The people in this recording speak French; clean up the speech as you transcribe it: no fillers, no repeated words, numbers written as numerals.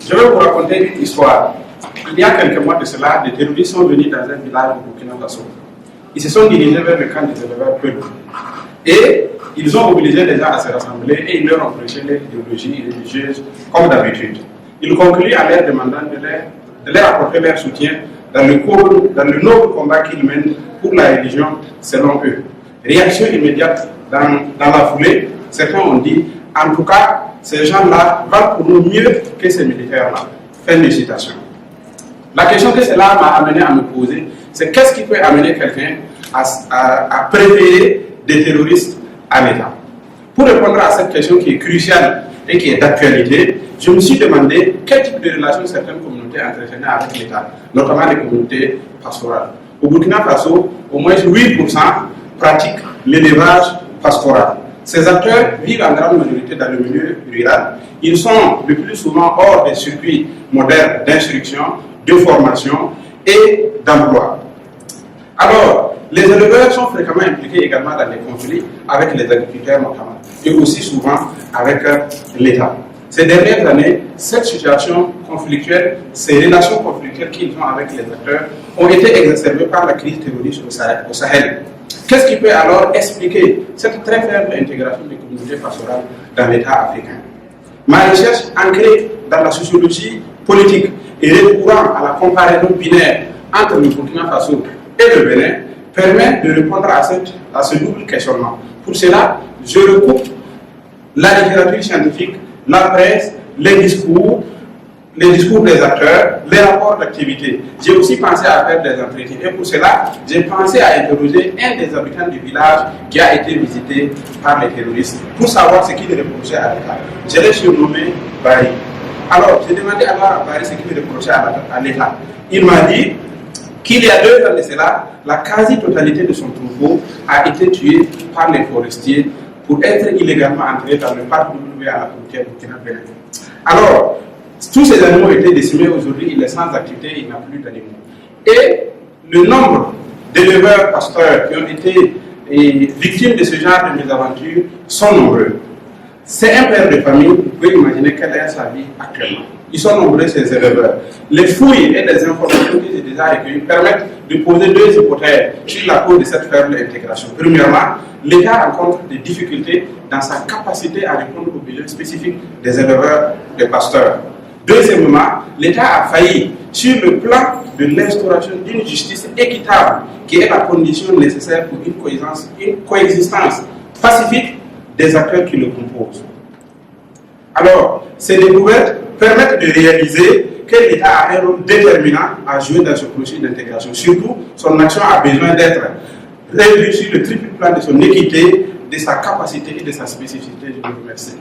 Je vais vous raconter une histoire. Il y a quelques mois de cela, des terroristes sont venus dans un village au Burkina Faso. Ils se sont dirigés vers le camp des éleveurs Peul. Et ils ont obligé les gens à se rassembler et ils leur ont prêché l'idéologie religieuse comme d'habitude. Ils concluent en leur demandant de leur apporter leur soutien dans le noble combat qu'ils mènent pour la religion selon eux. Réaction immédiate dans la foulée, certains ont dit, en tout cas, ces gens-là valent pour nous mieux que ces militaires-là. Fin de citation. La question que cela m'a amené à me poser, c'est qu'est-ce qui peut amener quelqu'un à préférer des terroristes à l'État? Pour répondre à cette question qui est cruciale et qui est d'actualité, je me suis demandé quel type de relations certaines communautés entretenaient avec l'État, notamment les communautés pastorales. Au Burkina Faso, au moins 8% pratiquent l'élevage pastoral. Ces acteurs vivent en grande majorité dans le milieu rural. Ils sont le plus souvent hors des circuits modernes d'instruction, de formation et d'emploi. Alors, les éleveurs sont fréquemment impliqués également dans les conflits avec les agriculteurs notamment, et aussi souvent avec l'État. Ces dernières années, cette situation conflictuelle, ces relations conflictuelles qu'ils ont avec les acteurs ont été exacerbées par la crise terroriste au Sahel. Qu'est-ce qui peut alors expliquer cette très faible intégration des communautés pastorales dans l'État africain? Ma recherche, ancrée dans la sociologie politique et recourant à la comparaison binaire entre le Burkina Faso et le Bénin, permet de répondre à ce double questionnement. Pour cela, je recoupe la littérature scientifique, la presse, les discours des acteurs, les rapports d'activité. J'ai aussi pensé à faire des entretiens. Et pour cela, j'ai pensé à interroger un des habitants du village qui a été visité par les terroristes pour savoir ce qu'il reprochait à l'État. Je l'ai surnommé Barry. Alors, j'ai demandé alors à Barry ce qu'il reprochait à l'État. Il m'a dit qu'il y a 2 ans de cela, la quasi-totalité de son troupeau a été tuée par les forestiers pour être illégalement entrés dans le parc W à la frontière Burkina-Bénin. Alors, tous ces animaux étaient décimés. Aujourd'hui, il est sans activité, il n'a plus d'animaux. Et le nombre d'éleveurs pasteurs qui ont été victimes de ce genre de mésaventures sont nombreux. C'est un père de famille, vous pouvez imaginer quelle est sa vie actuellement. Ils sont nombreux, ces éleveurs. Les fouilles et les informations que j'ai déjà recueillies permettent de poser 2 hypothèses sur la cause de cette faible intégration. Premièrement, l'État rencontre des difficultés dans sa capacité à répondre aux besoins spécifiques des éleveurs, des pasteurs. Deuxièmement, l'État a failli sur le plan de l'instauration d'une justice équitable, qui est la condition nécessaire pour une coexistence pacifique des acteurs qui le composent. Alors, ces découvertes permettent de réaliser que l'État a un rôle déterminant à jouer dans ce processus d'intégration. Surtout, son action a besoin d'être revue sur le triple plan de son équité, de sa capacité et de sa spécificité. Je vous remercie.